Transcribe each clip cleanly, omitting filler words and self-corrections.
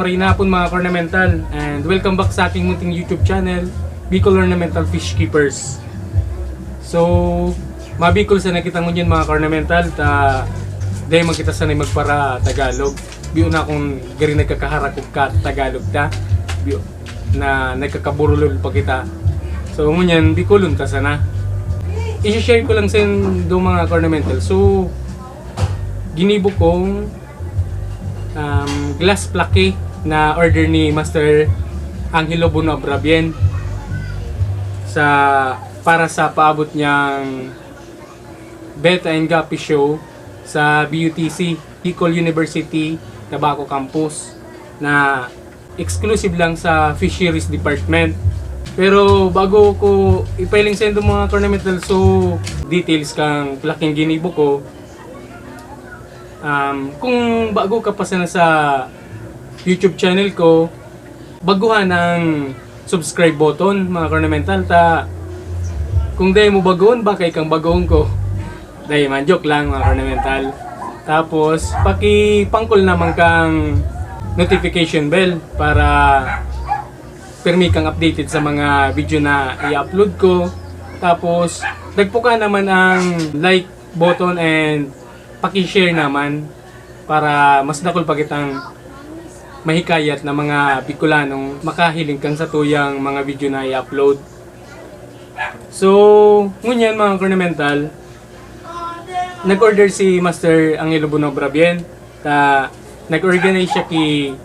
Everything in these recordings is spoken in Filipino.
marinapon mga ornamental, and welcome back sa aking munting YouTube channel, Bicol Ornamental Fish Keepers. So, mabikol sa nakita mo dyan mga ornamental, dahil magkita sanay magpara Tagalog. Biyo na akong gari nagkakaharakog ka Tagalog ta, biyo na nagkakaburulol pa kita. So, ngunyan, Bicolon ta sana. I-share ko lang sa inyo mga ornamental. So, ginibo kong glass plaque na order ni Master Angelo Bonabrabien para sa paabot niyang Beta and Guppy show sa BUTC, Bicol University Tabaco Campus, na exclusive lang sa Fisheries Department. Pero bago ko ipiling sa inyo mga ornamental, so details kang plaking ginibo ko. Kung bago ka pa sana sa YouTube channel ko, baguhan ng subscribe button mga ornamental. Kung dahil mo bagoon, baka ikang bagoon ko. Dahil man, joke lang mga ornamental. Tapos, pangkol naman kang notification bell para permi kang updated sa mga video na i-upload ko. Tapos, dagpo ka naman ang like button and paki-share naman para mas dakol pa kitang mahikayat na mga Bicolanong makahiling kang sa tuyang mga video na i-upload. So, ngunyan mga ornamental, nag-order si Master Angelo Bonabrabien, nag-organize siya ki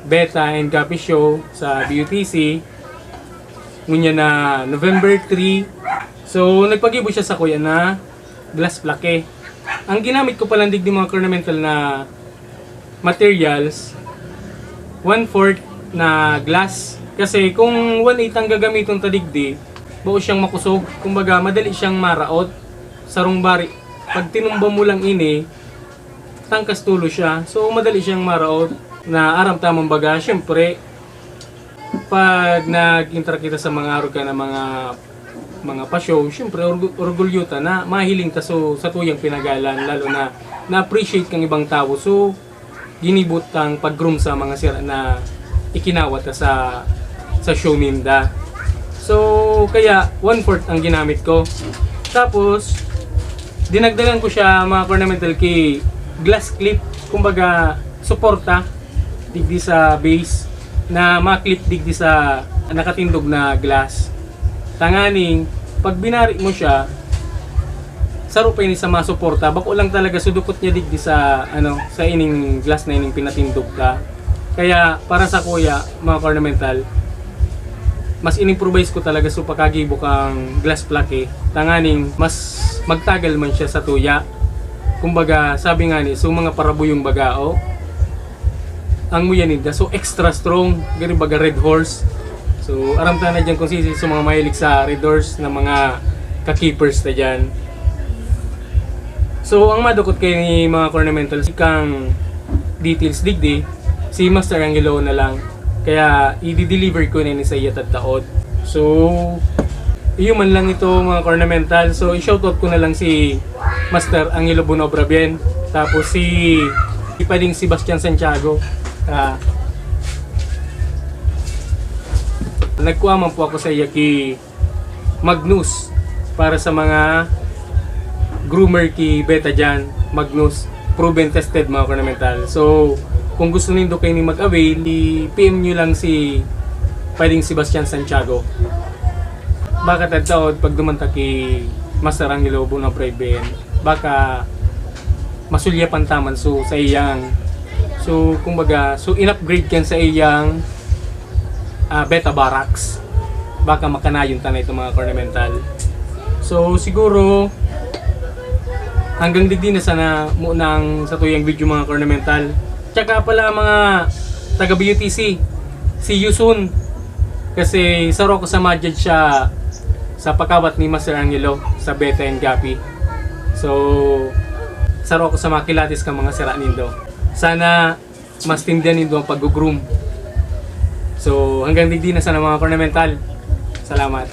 Beta and Guppy show sa BUTC ngunyan na November 3. So, nagpagibo siya sa kuya na glass plaque. Ang ginamit ko palang digdi mga ornamental na materials, 1/4 na glass. Kasi kung 1/8 ang gagamiton ta digdi, bao siyang makusog. Kumbaga, madali siyang maraot. Sarong bari, pag tinumba mo lang ini, tangkas tulo siya. So, madali siyang maraot na aram tamang baga. Siyempre, pag nag-interact kita sa mga aruga na mga pa-show, syempre orgulyota na mahiling ta so sa tuyang pinagalan, lalo na na-appreciate kang ibang tao. So ginibot kang pag-groom sa mga sira na ikinawat ta sa show ninda. So kaya 1/4 ang ginamit ko. Tapos dinagdagan ko siya mga ornamental kay glass clip, kumbaga suporta digdi sa base na ma-clip digdi sa nakatindog na glass. Tanganing, pag binari mo siya, saro pa ini sa masuporta, bako lang talaga sudukot niya digdi sa sa ining glass na ining pinatindog ka. Kaya para sa kuya, mga ornamental, mas in-improvise ko talaga so pagkagibo kang glass plaque. Tanganing, mas magtagal man siya sa tuya. Kumbaga, sabi nga ni, so mga parabuyong bagao, ang muyanida, so extra strong, gani baga red horse. So, aram ta na dyan kung sisi sa mga mahilig sa red horse na mga ka-keepers na dyan. So, ang madukot kayo ni mga ornamental, kang details digdi, si Master Angelo na lang. Kaya, i-deliver ko na ni sa iyatad taod. So, iyo man lang ito mga ornamental. So, i-shoutout ko na lang si Master Angelo Bonabrabien. Tapos si Pading Sebastian Santiago. Nagkuha po ako sa iya ki Magnus para sa mga groomer ki Beta dyan. Magnus, proven tested mga ornamental. So, kung gusto nindo kayo ni mag-avail, i-PM nyo lang si Pading Sebastian Santiago. Baka tagtaod pag dumanta ki Master Angelo Bonabrabien, baka masulyapan taman so sa iyang, so kumbaga, so in-upgrade kan sa iyang Beta Barracks, baka makanayon ta na ito mga ornamental. So siguro hanggang digdi na sana munang sa tuyang video mga ornamental. Tsaka pala mga taga BUTC, see you soon, kasi saro ko sa ma-judge siya sa pagkawat ni Master Angelo sa Beta and Guppy. So saro ko sa makilatis kang mga sira nindo. Sana mas tindihan nindo ang pag-groom. So hanggang digdi na sana mga ornamental. Salamat.